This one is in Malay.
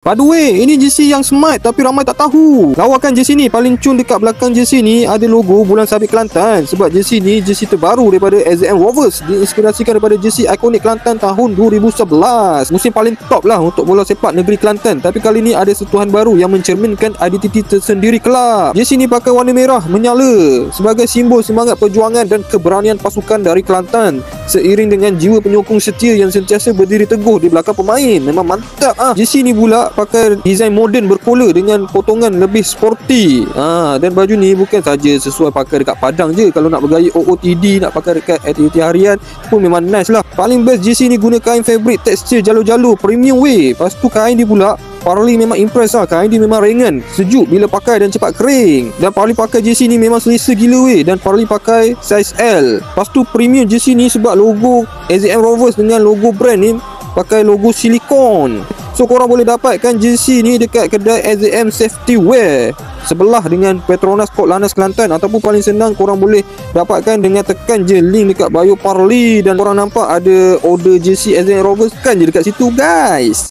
By the way, ini jersey yang smart tapi ramai tak tahu. Lawakan jersey ni paling cun dekat belakang jersey ni ada logo Bulan Sabit Kelantan. Sebab jersey ni jersey terbaru daripada SJM Rovers, diinspirasikan daripada jersey ikonik Kelantan tahun 2011. Musim paling top lah untuk bola sepak negeri Kelantan. Tapi kali ni ada sentuhan baru yang mencerminkan identiti tersendiri kelab. Jersey ni pakai warna merah menyala sebagai simbol semangat perjuangan dan keberanian pasukan dari Kelantan, seiring dengan jiwa penyokong setia yang sentiasa berdiri teguh di belakang pemain. Memang mantap ah. Jersey ni pula pakai desain moden berkola dengan potongan lebih sporty. Dan baju ni bukan saja sesuai pakai dekat padang je. Kalau nak bergaya OOTD, nak pakai dekat aktiviti harian pun memang nice lah. Paling best jersey ni guna kain fabric tekstur jalur-jalur premium way. Lepas tu kain dia pula Parli memang impress lah. Kain dia memang ringan, sejuk bila pakai dan cepat kering. Dan Parli pakai jersey ni memang selesa gila weh. Dan Parli pakai size L. Lepas tu premium jersey ni sebab logo SJM Rovers dengan logo brand ni pakai logo silikon. So korang boleh dapatkan jersey ni dekat kedai SJM Safety Wear sebelah dengan Petronas Kod Landas Kelantan, ataupun paling senang korang boleh dapatkan dengan tekan je link dekat bio Parli dan korang nampak ada order jersey SJM Rovers, tekan je dekat situ guys.